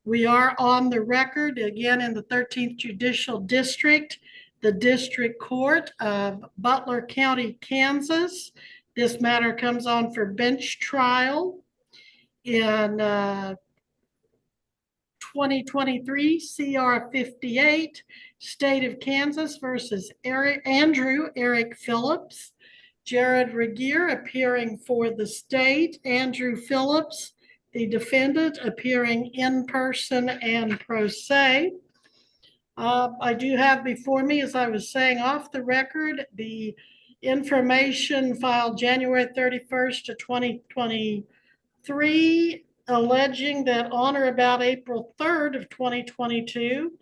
We are on the record again in the 13th Judicial District, the District Court of Butler County, Kansas. This matter comes on for bench trial in 2023 CR 58, State of Kansas versus Andrew Eric Phillips. JRegier appearing for the state, Andrew Phillips, the defendant, appearing in person and pro se. I do have before me, as I was saying off the record, the information filed January 31st of 2023, alleging that on or about April 3rd of 2022,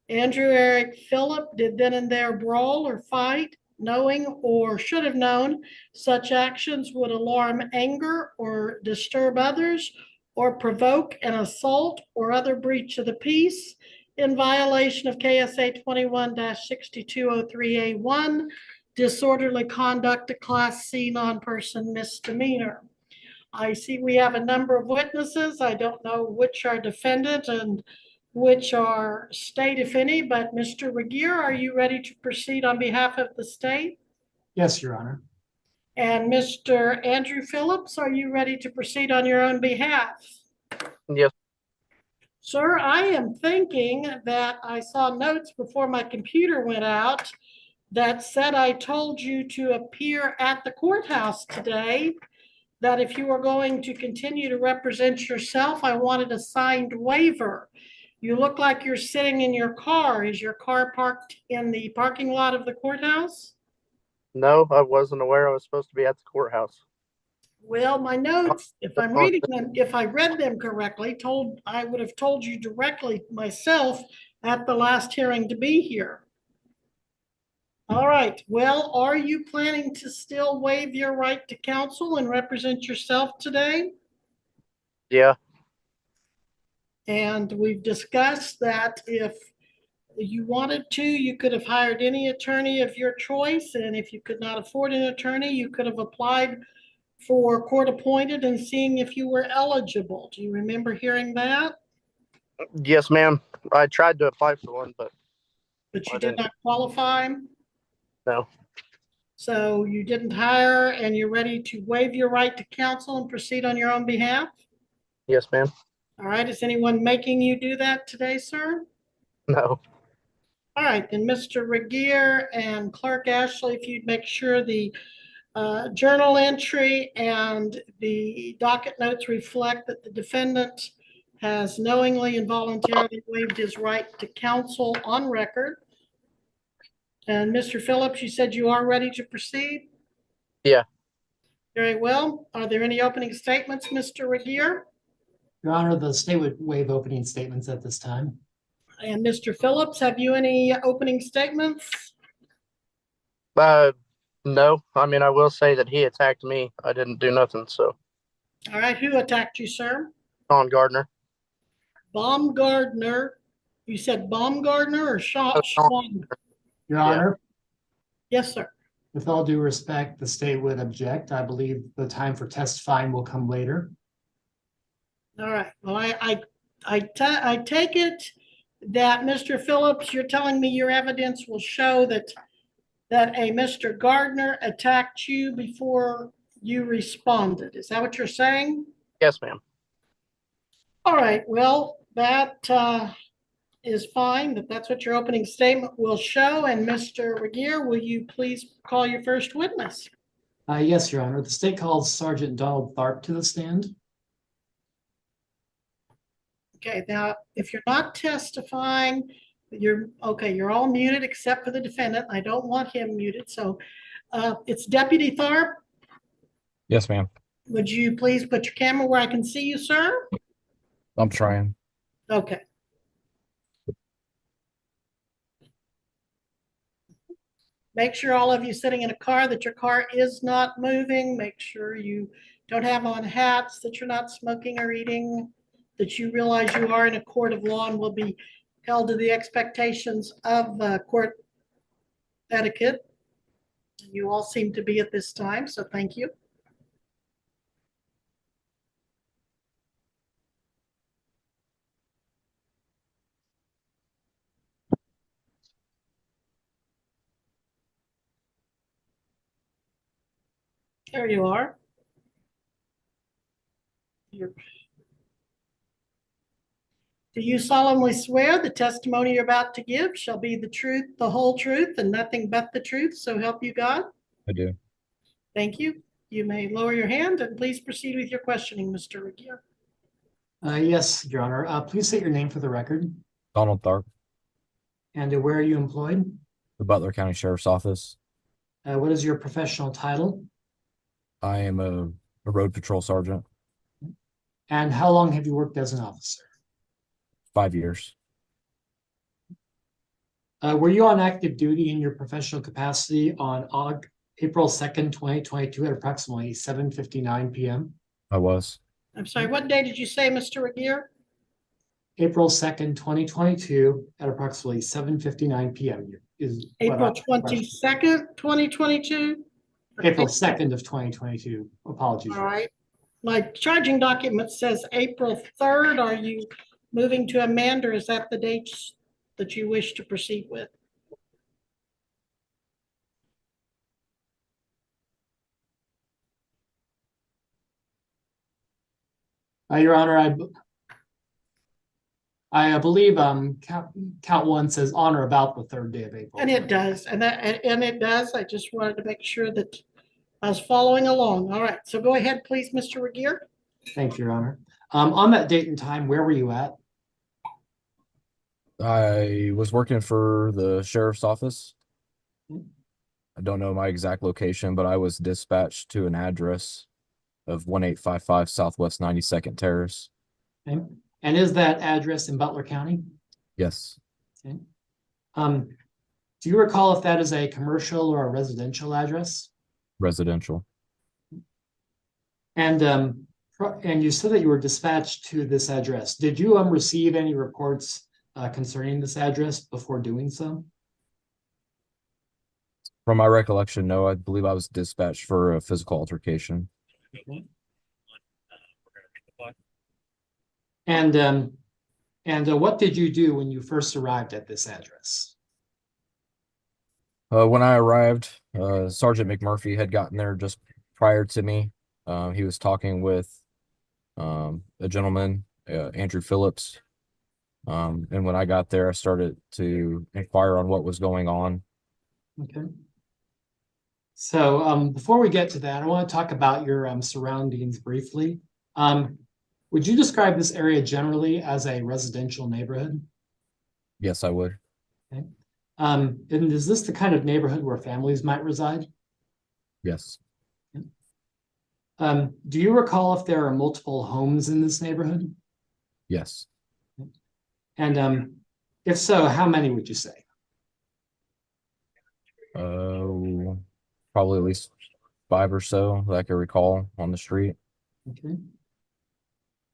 Andrew Eric Phillip did then and there brawl or fight, knowing or should have known such actions would alarm, anger, or disturb others, or provoke an assault or other breach of the peace in violation of KSA 21-6203A1, disorderly conduct, a Class C non-person misdemeanor. I see we have a number of witnesses. I don't know which are defendant and which are state, if any, but Mr. Regier, are you ready to proceed on behalf of the state? Yes, Your Honor. And Mr. Andrew Phillips, are you ready to proceed on your own behalf? Yes. Sir, I am thinking that I saw notes before my computer went out that said I told you to appear at the courthouse today, that if you were going to continue to represent yourself, I wanted a signed waiver. You look like you're sitting in your car. Is your car parked in the parking lot of the courthouse? No, I wasn't aware I was supposed to be at the courthouse. Well, my notes, if I'm reading them, if I read them correctly, I would have told you directly myself at the last hearing to be here. All right. Well, are you planning to still waive your right to counsel and represent yourself today? Yeah. And we've discussed that if you wanted to, you could have hired any attorney of your choice. And if you could not afford an attorney, you could have applied for court appointed and seeing if you were eligible. Do you remember hearing that? Yes, ma'am. I tried to apply for one, but you did not qualify? No. So you didn't hire and you're ready to waive your right to counsel and proceed on your own behalf? Yes, ma'am. All right. Is anyone making you do that today, sir? No. All right. Then Mr. Regier and Clerk Ashley, if you'd make sure the journal entry and the docket notes reflect that the defendant has knowingly and voluntarily waived his right to counsel on record. And Mr. Phillips, you said you are ready to proceed? Yeah. Very well. Are there any opening statements, Mr. Regier? Your Honor, the state would waive opening statements at this time. And Mr. Phillips, have you any opening statements? No. I mean, I will say that he attacked me. I didn't do nothing, so. All right. Who attacked you, sir? Sean Gardner. Baumgardner. You said Baumgardner or Sean? Your Honor. Yes, sir. With all due respect, the state would object. I believe the time for testifying will come later. All right. Well, I take it that Mr. Phillips, you're telling me your evidence will show that a Mr. Gardner attacked you before you responded. Is that what you're saying? Yes, ma'am. All right. Well, that is fine. That's what your opening statement will show. And Mr. Regier, will you please call your first witness? Yes, Your Honor. The state calls Sergeant Donald Tharp to the stand. Okay. Now, if you're not testifying, you're all muted except for the defendant. I don't want him muted. So it's Deputy Tharp. Yes, ma'am. Would you please put your camera where I can see you, sir? I'm trying. Okay. Make sure all of you sitting in a car that your car is not moving. Make sure you don't have on hats, that you're not smoking or eating, that you realize you are in a court of law and will be held to the expectations of court etiquette. You all seem to be at this time, so thank you. There you are. You're- Do you solemnly swear the testimony you're about to give shall be the truth, the whole truth, and nothing but the truth, so help you God? I do. Thank you. You may lower your hand and please proceed with your questioning, Mr. Regier. Yes, Your Honor. Please state your name for the record. Donald Tharp, And where are you employed? the Butler County Sheriff's Office. What is your professional title? I am a road patrol sergeant. And how long have you worked as an officer? 5 years. Were you on active duty in your professional capacity on April 2nd, 2022 at approximately 7:59 p.m.? I was. I'm sorry, what day did you say, Mr. Regier? April 2nd, 2022 at approximately 7:59 p.m. is what April I- 22nd, 2022? April 2nd of 2022. Apologies. All right. My charging document says April 3rd. Are you moving to amend, or is that the dates that you wish to proceed with? Your Honor, I believe count one says on or about the 3rd day of April. And it does, and it does. I just wanted to make sure that I was following along. All right, so go ahead, please, Mr. Regier. Thank you, Your Honor. On that date and time, where were you at? I was working for the sheriff's office. I don't know my exact location, but I was dispatched to an address of 1855 Southwest 92nd Terrace. Okay. And is that address in Butler County? Yes. Okay. Do you recall if that is a commercial or a residential address? Residential. And you said that you were dispatched to this address. Did you receive any reports concerning this address before doing so? From my recollection, no, I believe I was dispatched for a physical altercation. And what did you do when you first arrived at this address? When I arrived, Sergeant McMurphy had gotten there just prior to me. He was talking with a gentleman, Andrew Phillips. And when I got there, I started to inquire on what was going on. Okay. So before we get to that, I want to talk about your surroundings briefly. Would you describe this area generally as a residential neighborhood? Yes, I would. Okay. And is this the kind of neighborhood where families might reside? Yes. Do you recall if there are multiple homes in this neighborhood? Yes. And if so, how many would you say? Probably at least 5 or so that I can recall on the street. Okay.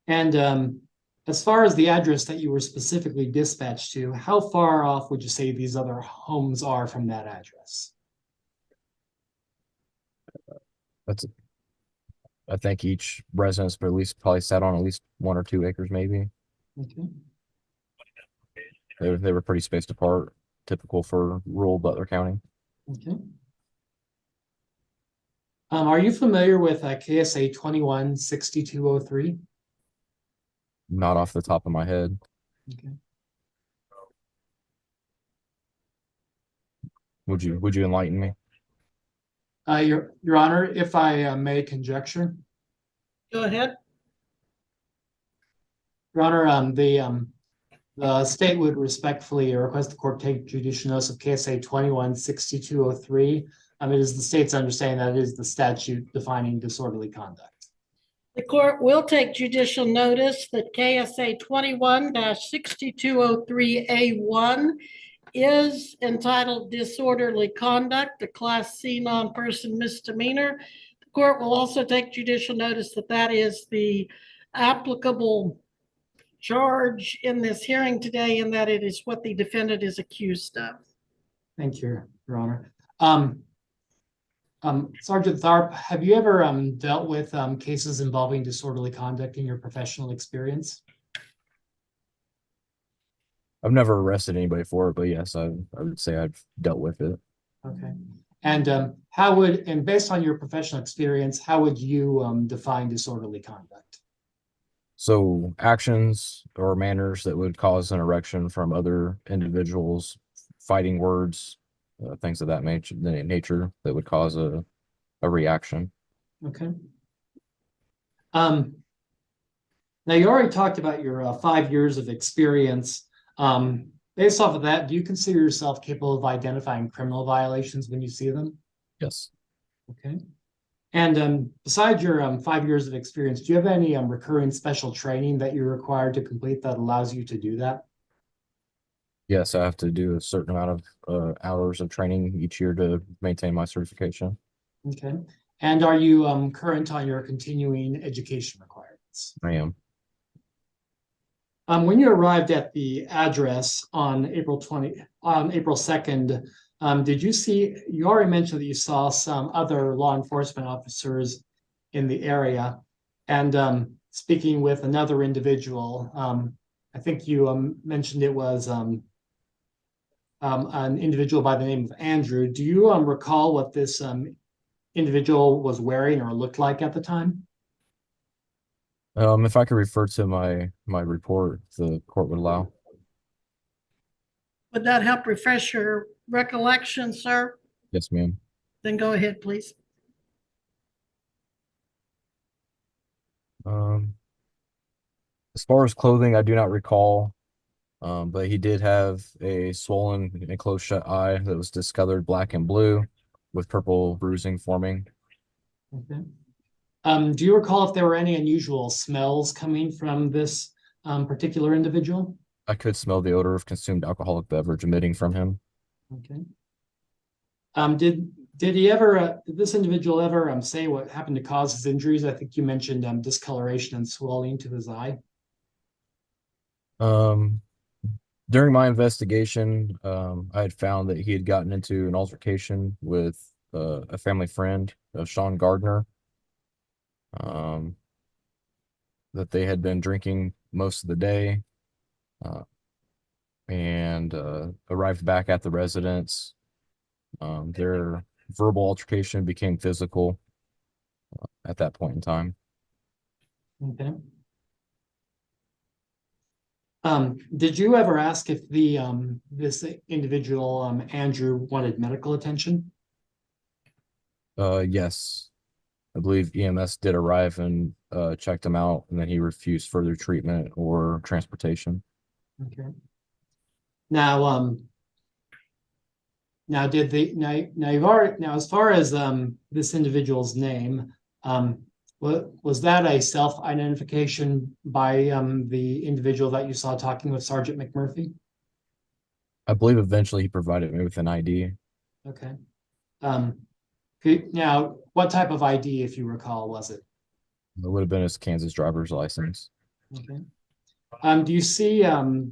And as far as the address that you were specifically dispatched to, how far off would you say these other homes are from that address? I think each residence, but at least probably sat on at least 1 or 2 acres, maybe. Okay. They were pretty spaced apart, typical for rural Butler County. Okay. Are you familiar with KSA 216203? Not off the top of my head. Okay. Would you enlighten me? Your Honor, if I may conjecture. Go ahead. Your Honor, the state would respectfully request the court take judicial notice of KSA 216203. It is the state's understanding that it is the statute defining disorderly conduct. The court will take judicial notice that KSA 21-6203A1 is entitled disorderly conduct, a Class C non-person misdemeanor. The court will also take judicial notice that that is the applicable charge in this hearing today, and that it is what the defendant is accused of. Thank you, Your Honor. Sergeant Tharp, have you ever dealt with cases involving disorderly conduct in your professional experience? I've never arrested anybody for it, but yes, I would say I've dealt with it. Okay. And how would, and based on your professional experience, how would you define disorderly conduct? So actions or manners that would cause an erection from other individuals, fighting words, things of that nature that would cause a reaction. Okay. Now you already talked about your 5 years of experience. Based off of that, do you consider yourself capable of identifying criminal violations when you see them? Yes. Okay. And besides your 5 years of experience, do you have any recurring special training that you're required to complete that allows you to do that? Yes, I have to do a certain amount of hours of training each year to maintain my certification. Okay. And are you current on your continuing education requirements? I am. When you arrived at the address on April 2nd, did you see, you already mentioned that you saw some other law enforcement officers in the area. And speaking with another individual, I think you mentioned it was an individual by the name of Andrew. Do you recall what this individual was wearing or looked like at the time? If I could refer to my report, the court would allow. Would that help refresh your recollection, sir? Yes, ma'am. Then go ahead, please. As far as clothing, I do not recall. But he did have a swollen and closed shut eye that was discolored black and blue with purple bruising forming. Okay. Do you recall if there were any unusual smells coming from this particular individual? I could smell the odor of consumed alcoholic beverage emitting from him. Okay. Did he ever, did this individual ever say what happened to cause his injuries? I think you mentioned discoloration and swelling to his eye. During my investigation, I had found that he had gotten into an altercation with a family friend of Sean Gardner. That they had been drinking most of the day, and arrived back at the residence. Their verbal altercation became physical at that point in time. Okay. Did you ever ask if the this individual Andrew wanted medical attention? Yes. I believe EMS did arrive and checked him out, and then he refused further treatment or transportation. Okay. Now, now did the now you've already now as far as this individual's name, was that a self-identification by the individual that you saw talking with Sergeant McMurphy? I believe eventually he provided me with an ID. Okay. Now, what type of ID, if you recall, was it? It would have been his Kansas driver's license. Okay. Do you see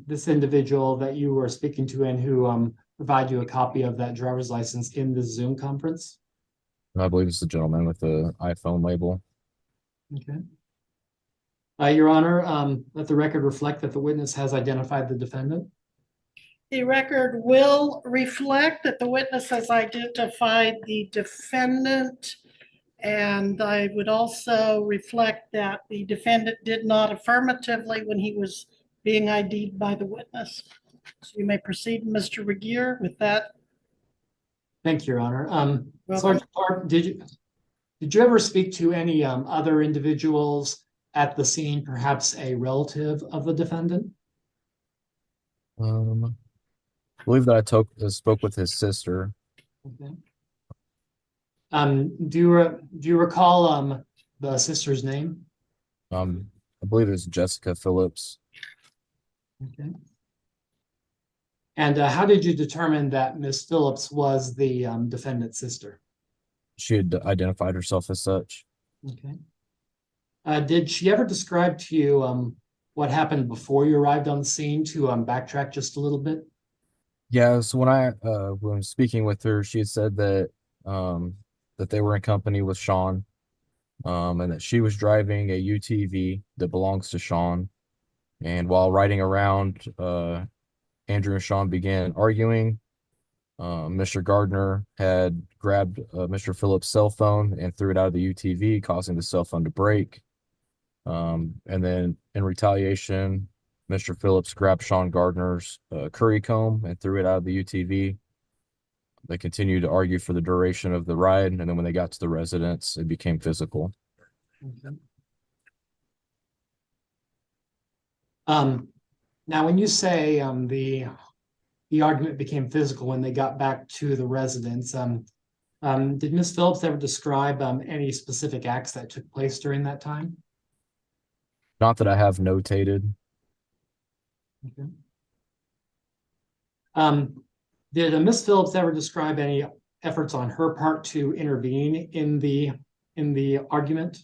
this individual that you were speaking to and who provide you a copy of that driver's license in the Zoom conference? I believe it's the gentleman with the iPhone label. Okay. Your Honor, let the record reflect that the witness has identified the defendant. The record will reflect that the witness has identified the defendant, and I would also reflect that the defendant did not affirmatively when he was being ID'd by the witness. So you may proceed, Mr. Regier, with that. Thank you, Your Honor. Welcome. Sergeant Clark, did you ever speak to any other individuals at the scene, perhaps a relative of the defendant? I believe that I spoke with his sister. Okay. Do you recall the sister's name? I believe it's Jessica Phillips. Okay. And how did you determine that Miss Phillips was the defendant's sister? She had identified herself as such. Okay. Did she ever describe to you what happened before you arrived on the scene, to backtrack just a little bit? Yeah, so when speaking with her, she had said that that they were in company with Sean, and that she was driving a UTV that belongs to Sean. And while riding around, Andrew and Sean began arguing, Mr. Gardner had grabbed Mr. Phillips' cell phone and threw it out of the UTV, causing the cell phone to break. And then in retaliation, Mr. Phillips grabbed Sean Gardner's curry comb and threw it out of the UTV. They continued to argue for the duration of the ride, and then when they got to the residence, it became physical. Okay. Now, when you say the argument became physical when they got back to the residence, did Ms. Phillips ever describe any specific acts that took place during that time? Not that I have notated. Okay. Did Ms. Phillips ever describe any efforts on her part to intervene in the argument?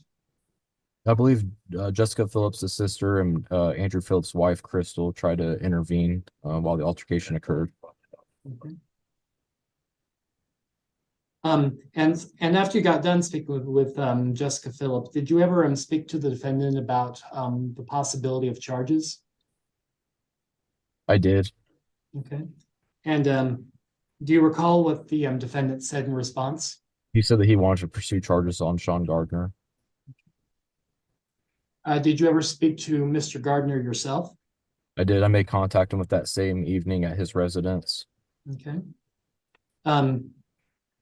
I believe Jessica Phillips' sister and Andrew Phillips' wife, Crystal, tried to intervene while the altercation occurred. Okay. And after you got done speaking with Jessica Phillips, did you ever speak to the defendant about the possibility of charges? I did. Okay. And do you recall what the defendant said in response? He said that he wanted to pursue charges on Sean Gardner. Did you ever speak to Mr. Gardner yourself? I did. I made contact him with that same evening at his residence. Okay. And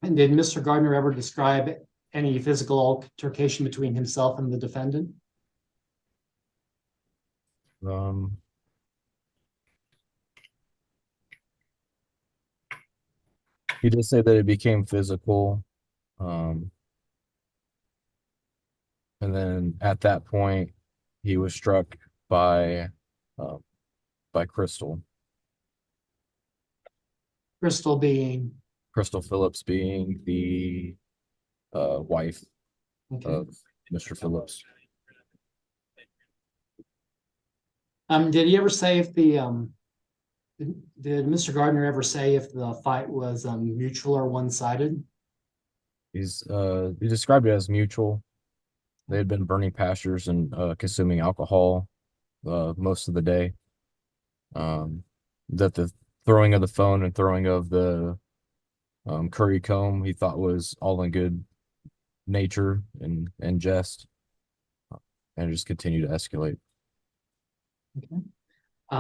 did Mr. Gardner ever describe any physical altercation between himself and the defendant? He did say that it became physical. And then at that point, he was struck by Crystal. Crystal being? Crystal Phillips being the wife Okay. of Mr. Phillips. Did he ever say if the did Mr. Gardner ever say if the fight was mutual or one-sided? He described it as mutual. They had been burning pastures and consuming alcohol most of the day. That the throwing of the phone and throwing of the curry comb he thought was all in good nature and jest, and it just continued to escalate. Okay.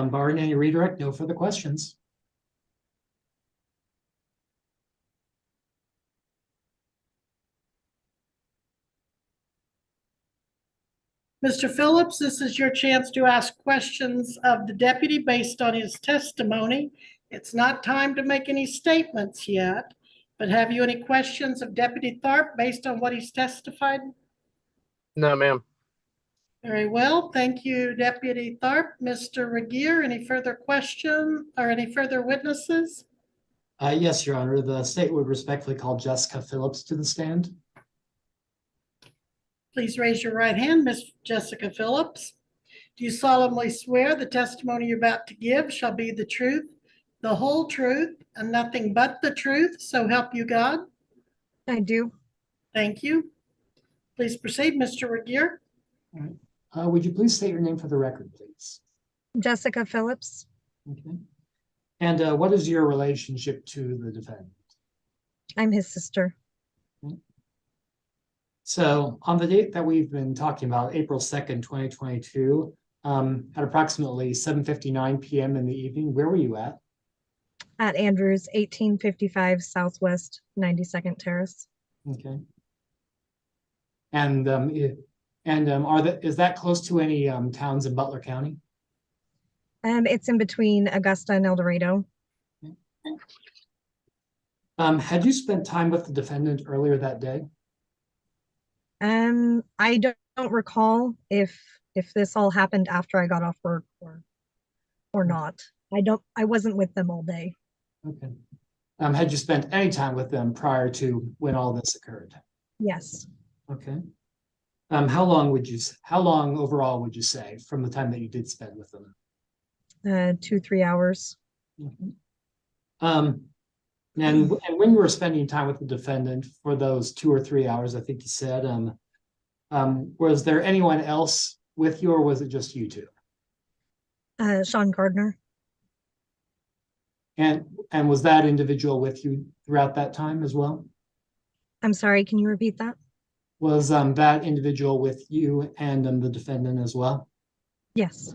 Barring any redirect, no further questions. Mr. Phillips, this is your chance to ask questions of the deputy based on his testimony. It's not time to make any statements yet, but have you any questions of Deputy Tharp based on what he's testified? No, ma'am. Very well, thank you, Deputy Tharp. Mr. Regier, any further question or any further witnesses? Yes, Your Honor. The state would respectfully call Jessica Phillips to the stand. Please raise your right hand, Ms. Jessica Phillips. Do you solemnly swear the testimony you're about to give shall be the truth, the whole truth, and nothing but the truth, so help you God? I do. Thank you. Please proceed, Mr. Regier. All right. Would you please state your name for the record, please? Jessica Phillips. Okay. And what is your relationship to the defendant? I'm his sister. So on the date that we've been talking about, April 2nd, 2022, at approximately 7:59 p.m. in the evening, where were you at? At Andrews, 1855 Southwest 92nd Terrace. Okay. And is that close to any towns in Butler County? It's in between Augusta and El Dorado. Had you spent time with the defendant earlier that day? I don't recall if this all happened after I got off work or not. I wasn't with them all day. Okay. Had you spent any time with them prior to when all this occurred? Yes. Okay. How long overall would you say from the time that you did spend with them? 2-3 hours. Okay. And when you were spending time with the defendant for those 2 or 3 hours, I think you said, was there anyone else with you, or was it just you two? Sean Gardner. And was that individual with you throughout that time as well? I'm sorry, can you repeat that? Was that individual with you and the defendant as well? Yes.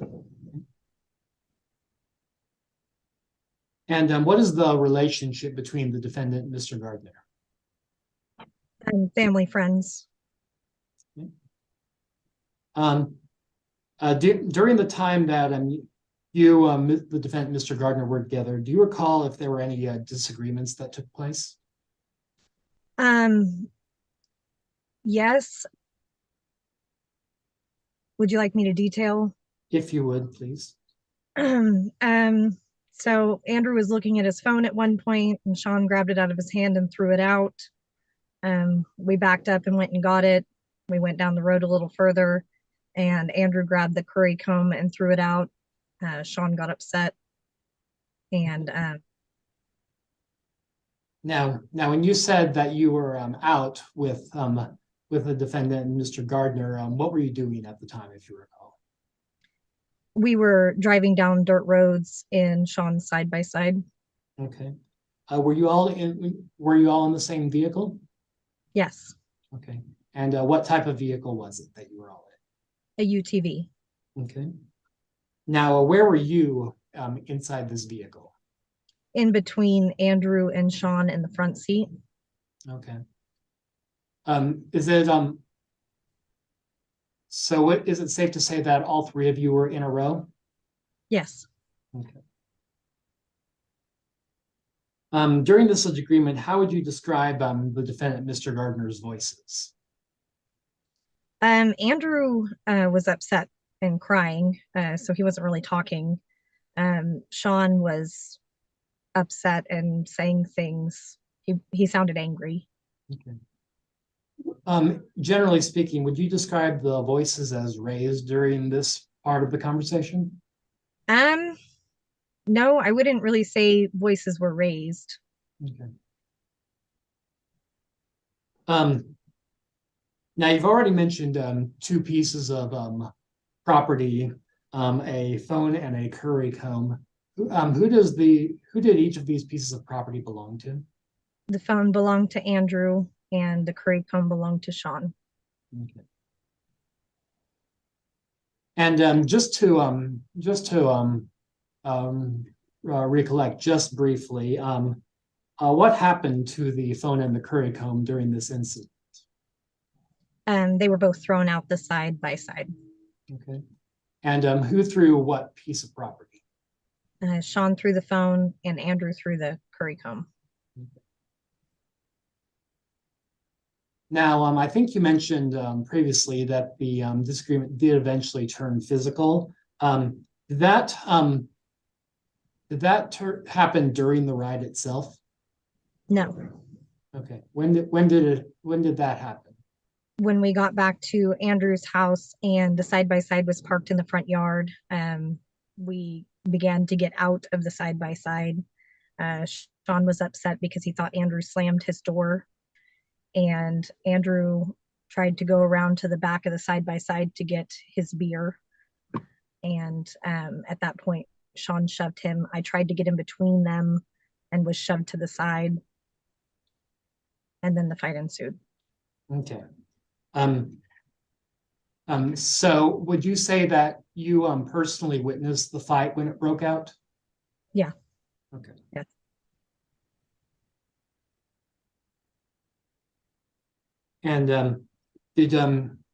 And what is the relationship between the defendant and Mr. Gardner? And family friends. During the time that you, the defendant, Mr. Gardner, were together, do you recall if there were any disagreements that took place? Yes. Would you like me to detail? If you would, please. So Andrew was looking at his phone at one point and Sean grabbed it out of his hand and threw it out. We backed up and went and got it. We went down the road a little further and Andrew grabbed the curry comb and threw it out. Sean got upset. And Now, when you said that you were out with the defendant and Mr. Gardner, what were you doing at the time, if you recall? we were driving down dirt roads in Sean's side by side. Okay. Were you all in the same vehicle? Yes, Okay. And what type of vehicle was it that you were all a UTV. in? Okay. Now, where were you inside this vehicle? In between Andrew and Sean in the front seat. Okay. Is it so is it safe to say that all three of you were in a row? Yes. Okay. During this agreement, how would you describe the defendant, Mr. Gardner's voices? Andrew was upset and crying, so he wasn't really talking. Sean was upset and saying things. He sounded angry. Okay. Generally speaking, would you describe the voices as raised during this part of the conversation? No, I wouldn't really say voices were raised. Okay. Now you've already mentioned two pieces of property, a phone and a curry comb. Who did each of these pieces of property belong to? The phone belonged to Andrew and the curry comb belonged to Sean. Okay. And just to recollect just briefly, what happened to the phone and the curry comb during this incident? They were both thrown out the side by side. Okay. And who threw what piece of property? Sean threw the phone and Andrew threw the curry comb. Okay. Now, I think you mentioned previously that the disagreement did eventually turn physical. Did that happen during the ride itself? No. Okay. When did that happen? When we got back to Andrew's house and the side by side was parked in the front yard, we began to get out of the side by side. Sean was upset because he thought Andrew slammed his door, and Andrew tried to go around to the back of the side by side to get his beer. And at that point, Sean shoved him. I tried to get in between them and was shoved to the side. And then the fight ensued. Okay. So would you say that you personally witnessed the fight when it broke out? Yeah. Okay. Yes. And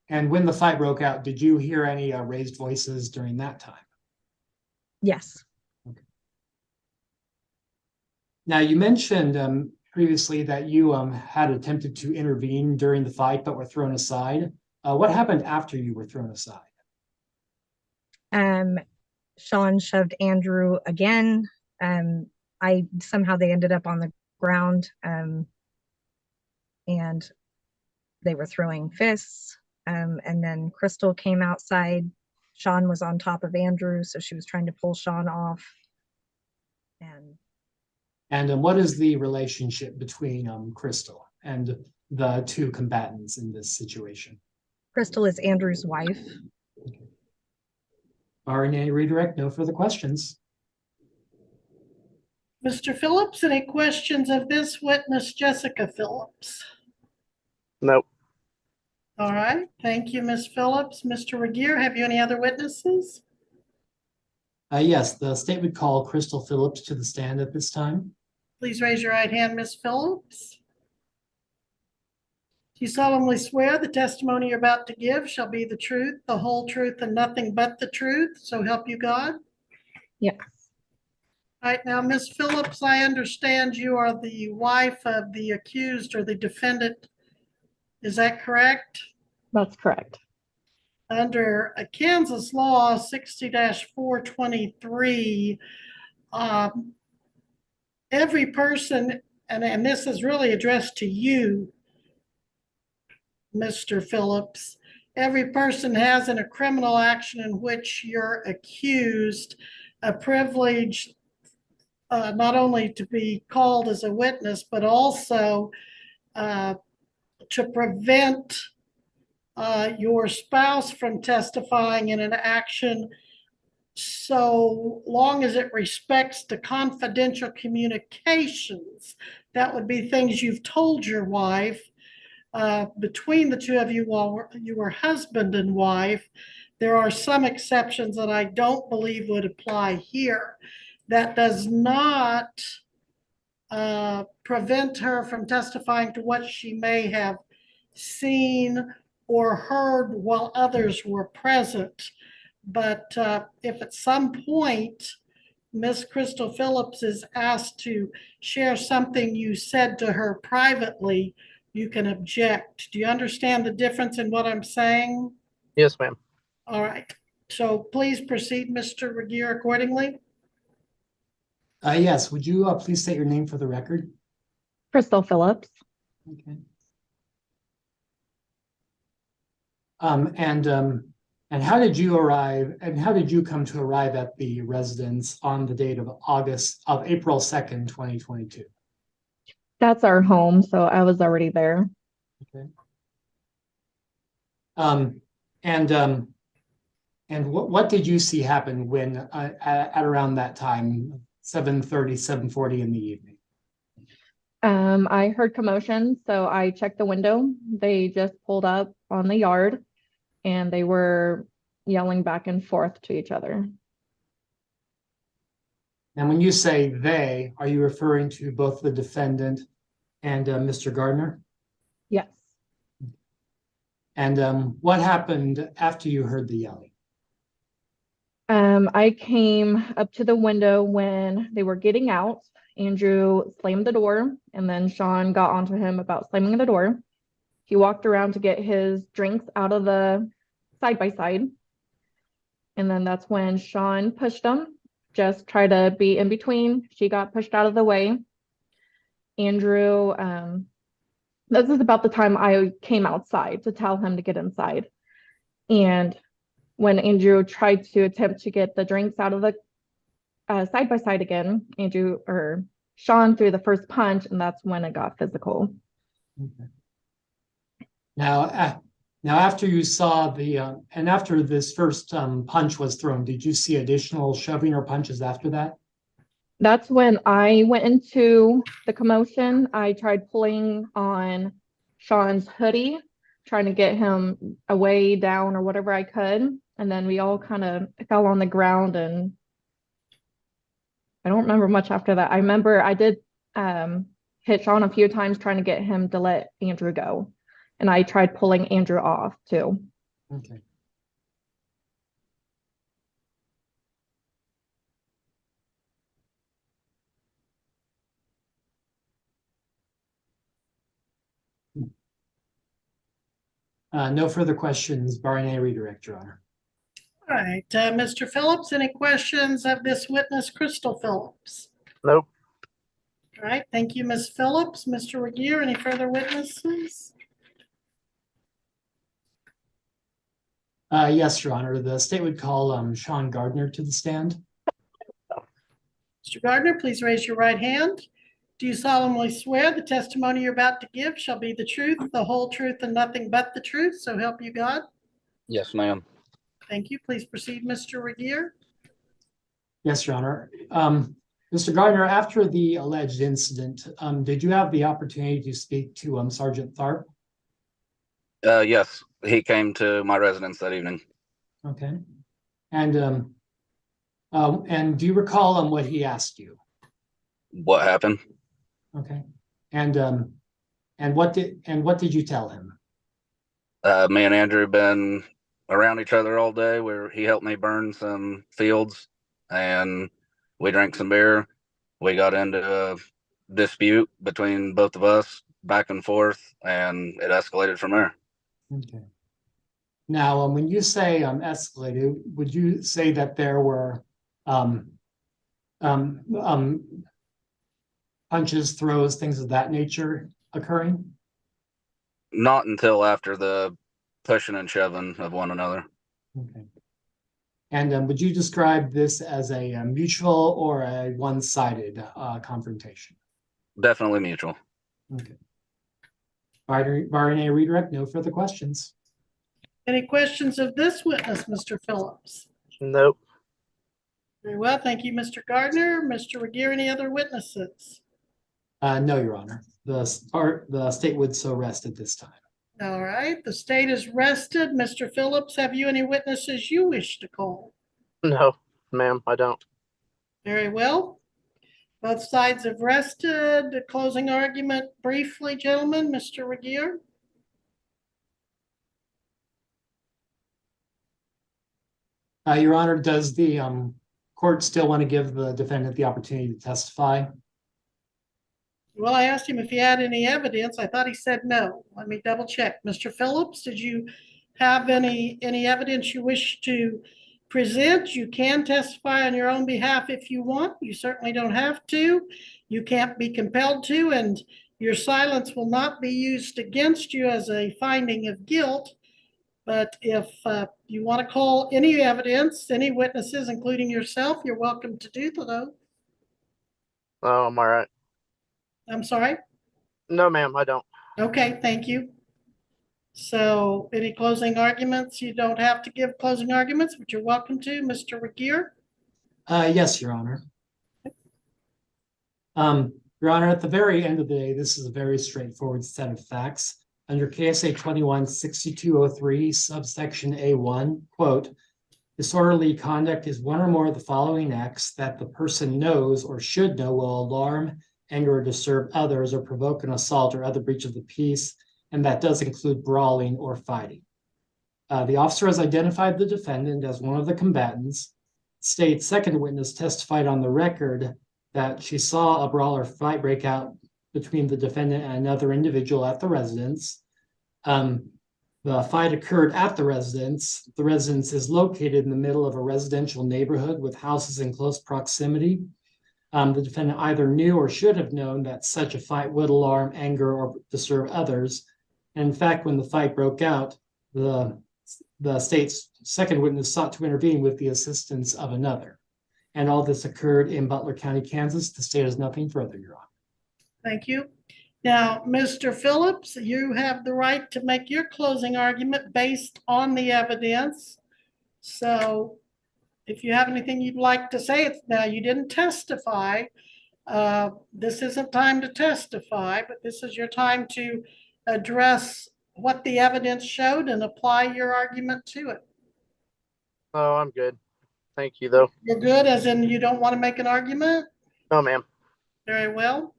and when the fight broke out, did you hear any raised voices during that time? Yes. Okay. Now you mentioned previously that you had attempted to intervene during the fight but were thrown aside. What happened after you were thrown aside? Sean shoved Andrew again. Somehow they ended up on the ground, and they were throwing fists. And then Crystal came outside. Sean was on top of Andrew, so she was trying to pull Sean off. And what is the relationship between Crystal and the two combatants in this situation? Crystal is Andrew's wife. Okay. RNA redirect, no further questions. Mr. Phillips, any questions of this witness, Jessica Phillips? Nope. All right, thank you, Ms. Phillips. Mr. Regier, have you any other witnesses? Yes, the state would call Crystal Phillips to the stand at this time. Please raise your right hand, Ms. Phillips. Do you solemnly swear the testimony you're about to give shall be the truth, the whole truth, and nothing but the truth? So help you God. Yes, All right, now, Ms. Phillips, I understand you are the wife of the accused or the defendant. Is that correct? That's correct. Under a Kansas law 60-423, every person, and this is really addressed to you, Mr. Phillips, every person has in a criminal action in which you're accused a privilege not only to be called as a witness, but also to prevent your spouse from testifying in an action so long as it respects the confidential communications. That would be things you've told your wife between the two of you while you were husband and wife. There are some exceptions that I don't believe would apply here. That does not prevent her from testifying to what she may have seen or heard while others were present. But if at some point Miss Crystal Phillips is asked to share something you said to her privately, you can object. Do you understand the difference in what I'm saying? Yes, ma'am. All right. So please proceed, Mr. Regier, accordingly. Yes, would you please state your name for the record? Crystal Phillips. Okay. And how did you arrive, and how did you come to arrive at the residence on the date of April 2nd, 2022? That's our home, so I was already there. Okay. And what did you see happen when at around that time, 7:30, 7:40 in the evening? I heard commotion, so I checked the window. They just pulled up on the yard and they were yelling back and forth to each other. And when you say they, are you referring to both the defendant and Mr. Gardner? Yes. And what happened after you heard the yelling? I came up to the window when they were getting out. Andrew slammed the door, and then Sean got onto him about slamming the door. He walked around to get his drinks out of the side-by-side. And then that's when Sean pushed him, just try to be in between. She got pushed out of the way. Andrew, this is about the time I came outside to tell him to get inside. And when Andrew tried to attempt to get the drinks out of the side-by-side again, Sean threw the first punch, and that's when it got physical. Okay. Now, after you saw and after this first punch was thrown, did you see additional shoving or punches after that? That's when I went into the commotion. I tried pulling on Sean's hoodie, trying to get him away, down, or whatever I could. And then we all kind of fell on the ground, and I don't remember much after that. I remember I did hit Sean a few times trying to get him to let Andrew go. And I tried pulling Andrew off too. Okay. No further questions, barring a redirect, Your Honor. All right, Mr. Phillips, any questions of this witness, Crystal Phillips? Nope. All right, thank you, Ms. Phillips. Mr. Regier, any further witnesses? Yes, Your Honor. The state would call Sean Gardner to the stand. Mr. Gardner, please raise your right hand. Do you solemnly swear the testimony you're about to give shall be the truth, the whole truth, and nothing but the truth? So help you God. Yes, ma'am. Thank you. Please proceed, Mr. Regier. Yes, Your Honor. Mr. Gardner, after the alleged incident, did you have the opportunity to speak to Sergeant Tharp? Yes, he came to my residence that evening. Okay. And do you recall what he asked you? What happened? Okay. And what did you tell him? Me and Andrew been around each other all day, where he helped me burn some fields and we drank some beer. We got into a dispute between both of us, back and forth, and it escalated from there. Okay. Now, when you say escalated, would you say that there were punches, throws, things of that nature occurring? Not until after the pushing and shoving of one another. Okay. And would you describe this as a mutual or a one-sided confrontation? Definitely mutual. Okay. Barring a redirect, no further questions. Any questions of this witness, Mr. Phillips? Nope. Very well, thank you, Mr. Gardner. Mr. Regier, any other witnesses? No, Your Honor. The state would so rest at this time. All right, the state is rested. Mr. Phillips, have you any witnesses you wish to call? No, ma'am, I don't. Very well. Both sides have rested. The closing argument briefly, gentlemen. Mr. Regier? Your Honor, does the court still want to give the defendant the opportunity to testify? Well, I asked him if he had any evidence. I thought he said no. Let me double check. Mr. Phillips, did you have any evidence you wish to present? You can testify on your own behalf if you want. You certainly don't have to. You can't be compelled to, and your silence will not be used against you as a finding of guilt. But if you want to call any evidence, any witnesses, including yourself, you're welcome to do so. Oh, I'm all right. I'm sorry. No, ma'am, I don't. Okay, thank you. So any closing arguments? You don't have to give closing arguments, but you're welcome to, Mr. Regier. Yes, Your Honor. Your Honor, at the very end of the day, this is a very straightforward set of facts. Under KSA 21-6203, subsection A1, quote, disorderly conduct is one or more of the following acts that the person knows or should know will alarm, anger, or disturb others, or provoke an assault or other breach of the peace, and that does include brawling or fighting. The officer has identified the defendant as one of the combatants. State's second witness testified on the record that she saw a brawl or fight break out between the defendant and another individual at the residence. The fight occurred at the residence. The residence is located in the middle of a residential neighborhood with houses in close proximity. The defendant either knew or should have known that such a fight would alarm, anger, or disturb others. And in fact, when the fight broke out, the state's second witness sought to intervene with the assistance of another. And all this occurred in Butler County, Kansas. The state has nothing further, Your Honor. Thank you. Now, Mr. Phillips, you have the right to make your closing argument based on the evidence. So if you have anything you'd like to say, it's now you didn't testify. This isn't time to testify, but this is your time to address what the evidence showed and apply your argument to it. Oh, I'm good. Thank you, though. You're good, as in you don't want to make an argument? No, ma'am. Very well.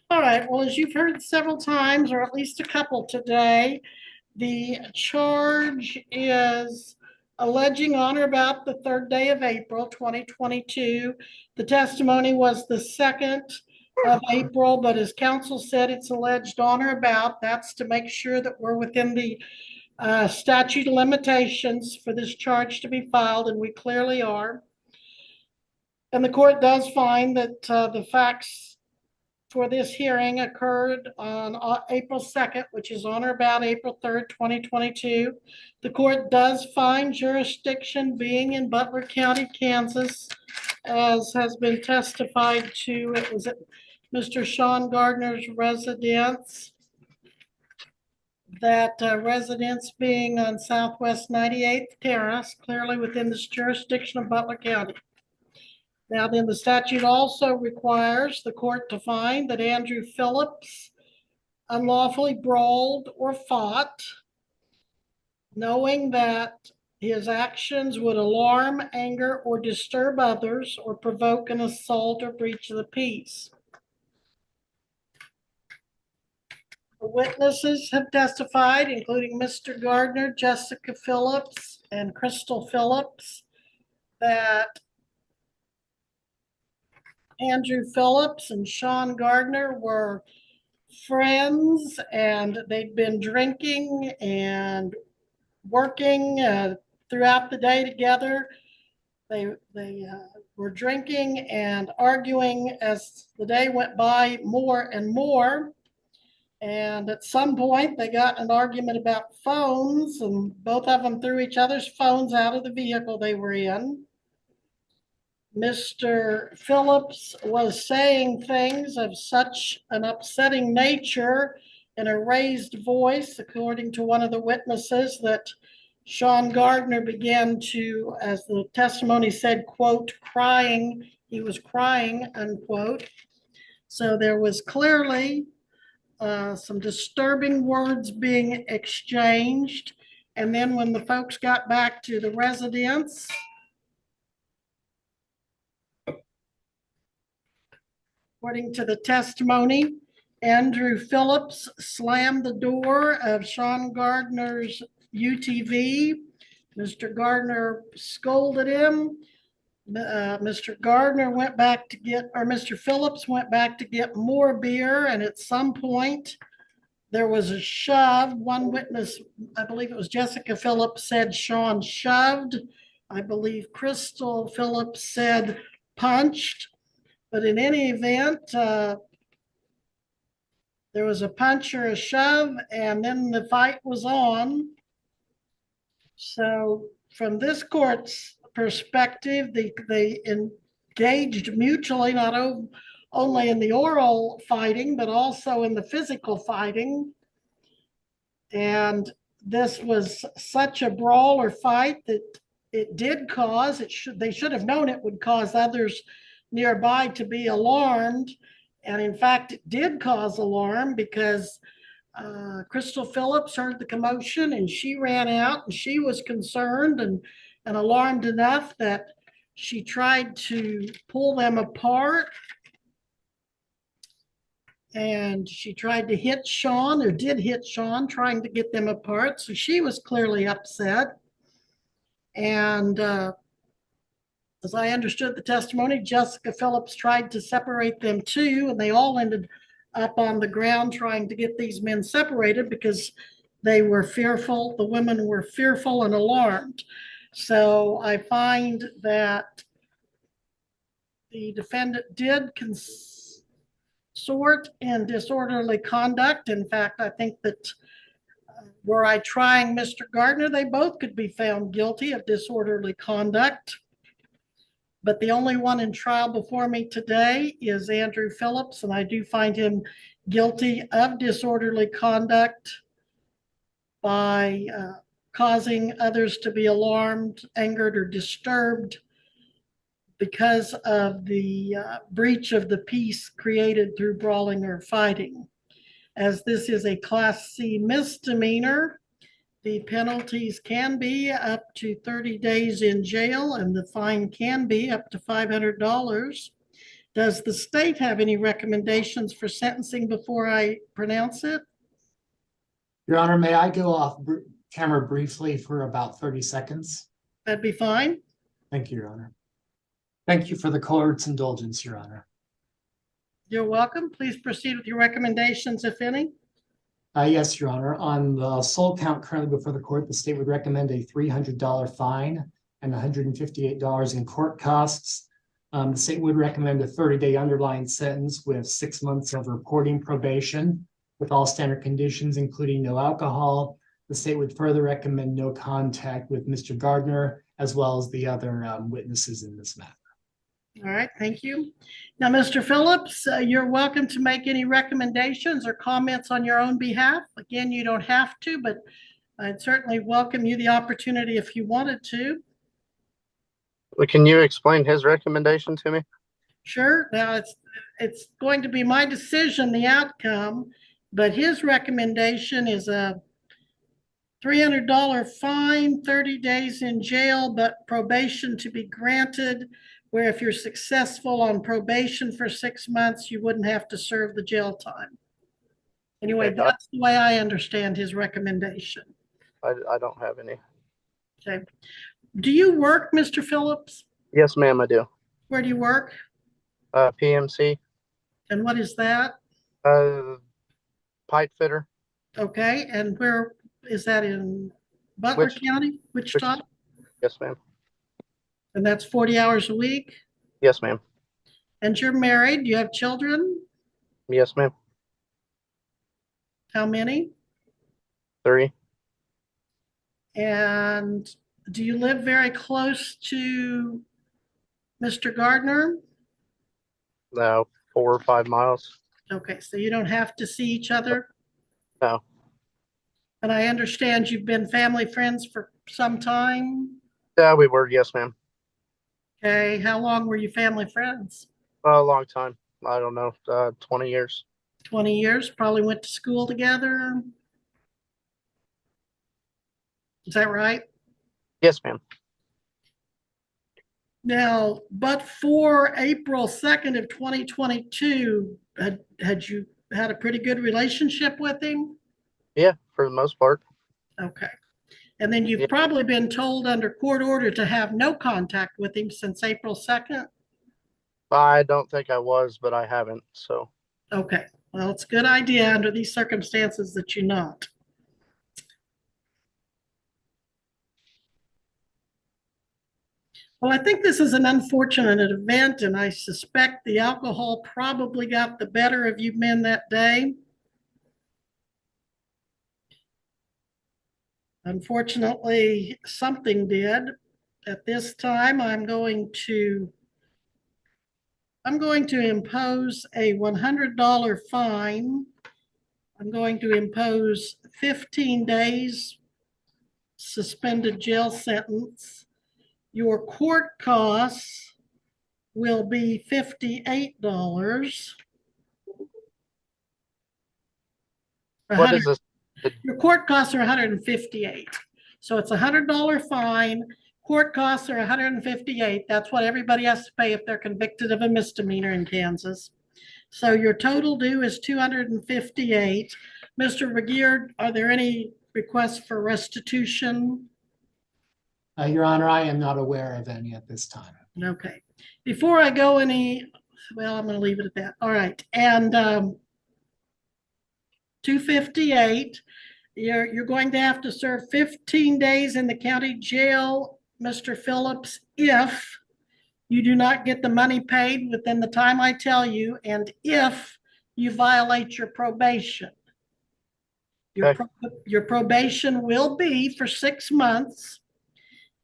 All right, well, as you've heard several times, or at least a couple today, the charge is alleging on or about the 3rd day of April, 2022. The testimony was the 2nd of April, but as counsel said, it's alleged on or about. That's to make sure that we're within the statute of limitations for this charge to be filed, and we clearly are. And the court does find that the facts for this hearing occurred on April 2nd, which is on or about April 3rd, 2022. The court does find jurisdiction being in Butler County, Kansas, as has been testified to. It was at Mr. Sean Gardner's residence. That residence being on Southwest 98th Terrace, clearly within this jurisdiction of Butler County. Now then, the statute also requires the court to find that Andrew Phillips unlawfully brawled or fought, knowing that his actions would alarm, anger, or disturb others or provoke an assault or breach of the peace. The witnesses have testified, including Mr. Gardner, Jessica Phillips, and Crystal Phillips, that Andrew Phillips and Sean Gardner were friends, and they'd been drinking and working throughout the day together. They were drinking and arguing as the day went by more and more. And at some point, they got in an argument about phones, and both of them threw each other's phones out of the vehicle they were in. Mr. Phillips was saying things of such an upsetting nature in a raised voice, according to one of the witnesses, that Sean Gardner began to, as the testimony said, quote, crying. He was crying, unquote. So there was clearly some disturbing words being exchanged. And then when the folks got back to the residence, according to the testimony, Andrew Phillips slammed the door of Sean Gardner's UTV. Mr. Gardner scolded him. Mr. Gardner went back to get, or Mr. Phillips went back to get more beer. And at some point, there was a shove. One witness, I believe it was Jessica Phillips, said Sean shoved. I believe Crystal Phillips said punched. But in any event, there was a punch or a shove, and then the fight was on. So from this court's perspective, they engaged mutually, not only in the oral fighting, but also in the physical fighting. And this was such a brawl or fight that it did cause, they should have known it would cause others nearby to be alarmed. And in fact, it did cause alarm, because Crystal Phillips heard the commotion and she ran out, and she was concerned and alarmed enough that she tried to pull them apart. And she tried to hit Sean, or did hit Sean, trying to get them apart. So she was clearly upset. And as I understood the testimony, Jessica Phillips tried to separate them too, and they all ended up on the ground trying to get these men separated, because they were fearful. The women were fearful and alarmed. So I find that the defendant did consort in disorderly conduct. In fact, I think that were I trying Mr. Gardner, they both could be found guilty of disorderly conduct. But the only one in trial before me today is Andrew Phillips, and I do find him guilty of disorderly conduct by causing others to be alarmed, angered, or disturbed because of the breach of the peace created through brawling or fighting. As this is a Class C misdemeanor, the penalties can be up to 30 days in jail, and the fine can be up to $500. Does the state have any recommendations for sentencing before I pronounce it? Your Honor, may I go off camera briefly for about 30 seconds? That'd be fine. Thank you, Your Honor. Thank you for the court's indulgence, Your Honor. You're welcome. Please proceed with your recommendations, if any. Yes, Your Honor. On the sole count currently before the court, the state would recommend a $300 fine and $158 in court costs. The state would recommend a 30-day underlying sentence with 6 months of reporting probation with all standard conditions, including no alcohol. The state would further recommend no contact with Mr. Gardner, as well as the other witnesses in this matter. All right, thank you. Now, Mr. Phillips, you're welcome to make any recommendations or comments on your own behalf. Again, you don't have to, but I'd certainly welcome you the opportunity if you wanted to. Well, can you explain his recommendation to me? Sure, now it's going to be my decision, the outcome, but his recommendation is a $300 fine, 30 days in jail, but probation to be granted, where if you're successful on probation for 6 months, you wouldn't have to serve the jail time. Anyway, Okay, that's the way I understand his recommendation. I don't have any. Okay. Do you work, Mr. Phillips? Yes, ma'am, I do. Where do you work? PMC, And what is that? pipe fitter. Okay, and where is that, in Butler Which- County, Wichita? Yes, ma'am. And that's 40 hours a week? Yes, ma'am. And you're married? Do you have children? Yes, ma'am. How many? 3. And do you live very close to Mr. Gardner? No, 4 or 5 miles. Okay, so you don't have to see each other? No. And I understand you've been family friends for some time? Yeah, we were. Yes, ma'am. Okay, how long were you family friends? A long time. I don't know, 20 years. 20 years, probably went to school together? Is that right? Yes, ma'am. Now, but for April 2nd of 2022, had you had a pretty good relationship with him? Yeah, for the most part. Okay. And then you've Yeah. probably been told under court order to have no contact with him since April 2nd? I don't think I was, but I haven't. So, Okay, well, it's a good idea under these circumstances that you not. Well, I think this is an unfortunate event, and I suspect the alcohol probably got the better of you men that day. Unfortunately, something did. At this time, I'm going to impose a $100 fine. I'm going to impose 15 days suspended jail sentence. Your court costs will be $58. what is this? Your court costs are 158. So it's a $100 fine. Court costs are 158. That's what everybody has to pay if they're convicted of a misdemeanor in Kansas. So your total due is 258. Mr. Regier, are there any requests for restitution? Your Honor, I am not aware of any at this time. Okay. Before I go any, well, I'm going to leave it at that. All right. And 258, you're going to have to serve 15 days in the county jail, Mr. Phillips, if you do not get the money paid within the time I tell you, and if you violate your probation. Okay. Your probation will be for 6 months.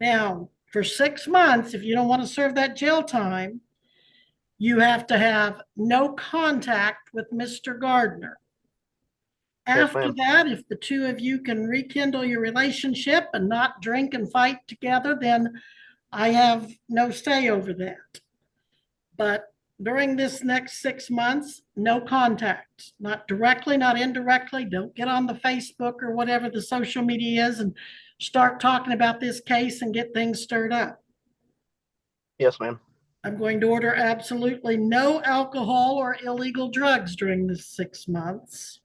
Now, for 6 months, if you don't want to serve that jail time, you have to have no contact with Mr. Gardner. Yes, After ma'am. that, if the two of you can rekindle your relationship and not drink and fight together, then I have no say over that. But during this next 6 months, no contact, not directly, not indirectly. Don't get on the Facebook or whatever the social media is and start talking about this case and get things stirred up. Yes, ma'am. I'm going to order absolutely no alcohol or illegal drugs during this 6 months.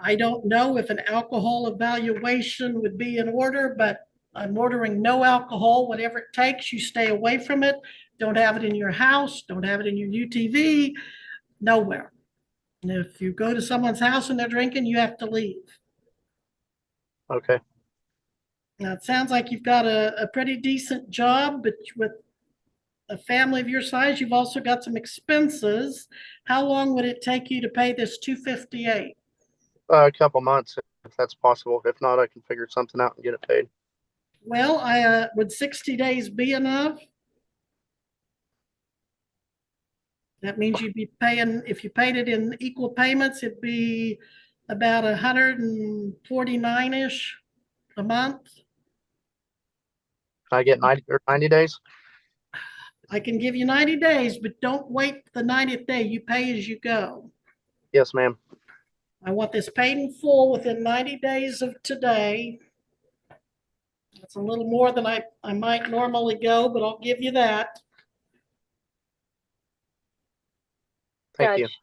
I don't know if an alcohol evaluation would be in order, but I'm ordering no alcohol, whatever it takes. You stay away from it. Don't have it in your house. Don't have it in your UTV, nowhere. And if you go to someone's house and they're drinking, you have to leave. Okay. Now, it sounds like you've got a pretty decent job, but with a family of your size, you've also got some expenses. How long would it take you to pay this $258? A couple months, if that's possible. If not, I can figure something out and get it paid. Well, would 60 days be enough? That means you'd be paying, if you paid it in equal payments, it'd be about 149-ish a month. Can I get 90 or 90 days? I can give you 90 days, but don't wait the 90th day. You pay as you go. Yes, ma'am. I want this paid in full within 90 days of today. That's a little more than I might normally go, but I'll give you that. Thank you. Judge,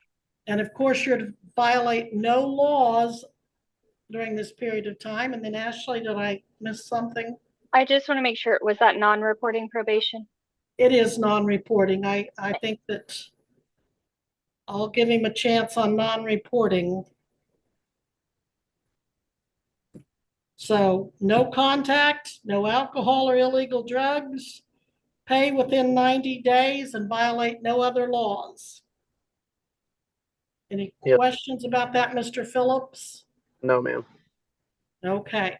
And of course, you're to violate no laws during this period of time. And then Ashley, did I miss something? I just want to make sure, was that non-reporting probation? It is non-reporting. I think that I'll give him a chance on non-reporting. So no contact, no alcohol or illegal drugs, pay within 90 days and violate no other laws. Any Yep. questions about that, Mr. Phillips? No, ma'am. Okay.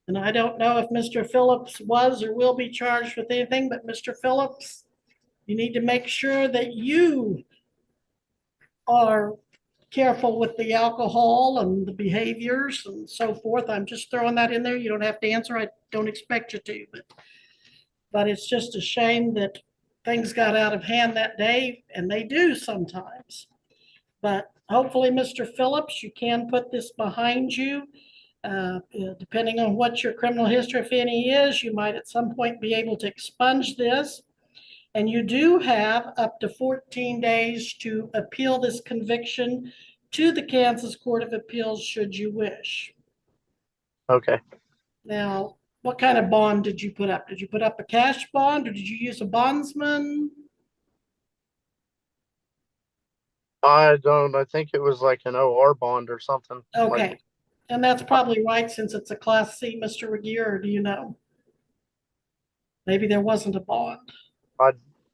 And I don't know if Mr. Phillips was or will be charged with anything, but Mr. Phillips, you need to make sure that you are careful with the alcohol and the behaviors and so forth. I'm just throwing that in there. You don't have to answer. I don't expect you to, but it's just a shame that things got out of hand that day, and they do sometimes. But hopefully, Mr. Phillips, you can put this behind you. Depending on what your criminal history, if any, is, you might at some point be able to expunge this. And you do have up to 14 days to appeal this conviction to the Kansas Court of Appeals should you wish. Okay. Now, what kind of bond did you put up? Did you put up a cash bond or did you use a bondsman? I think it was like an OR bond or something. Okay, and that's probably right since it's a Class C, Mr. Regier, or do you know? Maybe there wasn't a bond.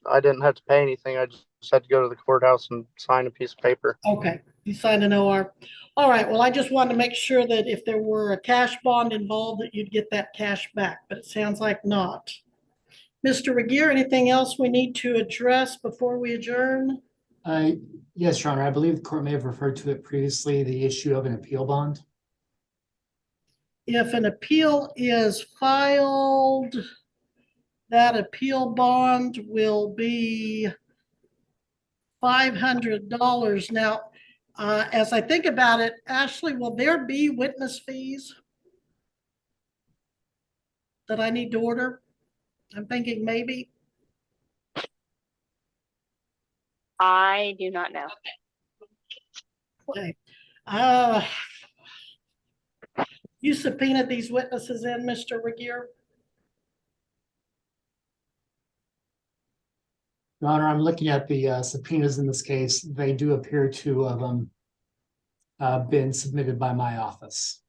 I didn't have to pay anything. I just had to go to the courthouse and sign a piece of paper. Okay, you signed an OR. All right, well, I just wanted to make sure that if there were a cash bond involved, that you'd get that cash back, but it sounds like not. Mr. Regier, anything else we need to address before we adjourn? Yes, Your Honor, I believe the court may have referred to it previously, the issue of an appeal bond. If an appeal is filed, that appeal bond will be $500. Now, as I think about it, Ashley, will there be witness fees that I need to order? I'm thinking maybe. I do not know. Okay. You subpoenaed these witnesses in, Mr. Regier? Your Honor, I'm looking at the subpoenas in this case. They do appear to have been submitted by my office.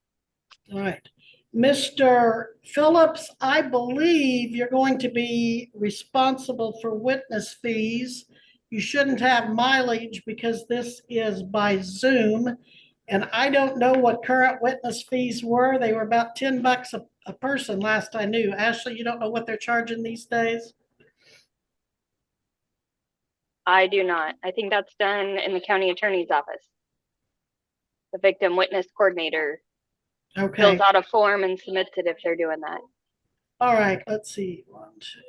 All right. Mr. Phillips, I believe you're going to be responsible for witness fees. You shouldn't have mileage because this is by Zoom. And I don't know what current witness fees were. They were about $10 a person last I knew. Ashley, you don't know what they're charging these days? I do not. I think that's done in the county attorney's office. The victim witness coordinator Okay. fills out a form and submits it if they're doing that. All right, let's see. 1, 2,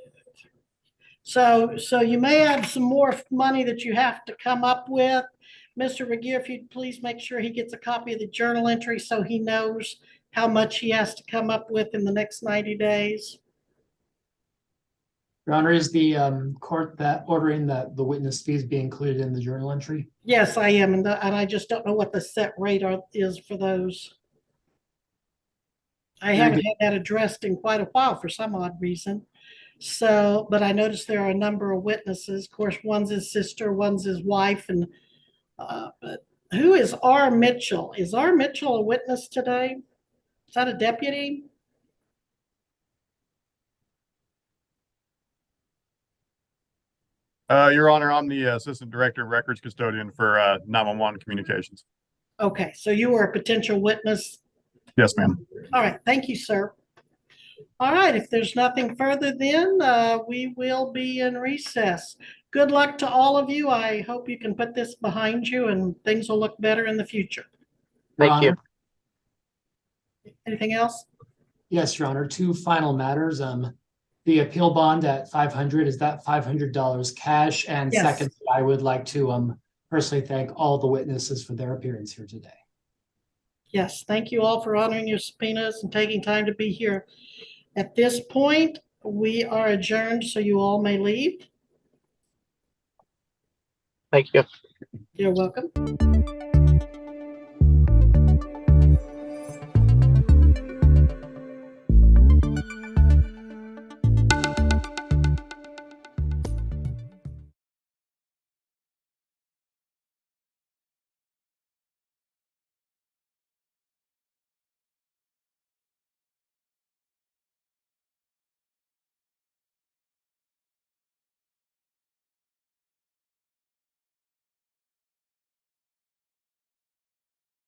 3. So you may have some more money that you have to come up with. Mr. Regier, if you'd please make sure he gets a copy of the journal entry so he knows how much he has to come up with in the next 90 days. Your Honor, is the court that ordering that the witness fees be included in the journal entry? Yes, I am, and I just don't know what the set rate is for those. I haven't had that addressed in quite a while for some odd reason. So, but I noticed there are a number of witnesses. Of course, one's his sister, one's his wife, and but who is R. Mitchell? Is R. Mitchell a witness today? Is that a deputy? Your Honor, I'm the Assistant Director of Records Custodian for 911 Communications. Okay, so you were a potential witness. Yes, ma'am. All right, thank you, sir. All right, if there's nothing further, then we will be in recess. Good luck to all of you. I hope you can put this behind you and things will look better in the future. Your Thank you. Honor. Anything else? Yes, Your Honor. Two final matters. the appeal bond at 500, is that $500 cash? And Yes. second, I would like to personally thank all the witnesses for their appearance here today. Yes, thank you all for honoring your subpoenas and taking time to be here. At this point, we are adjourned, so you all may leave. Thank you. You're welcome.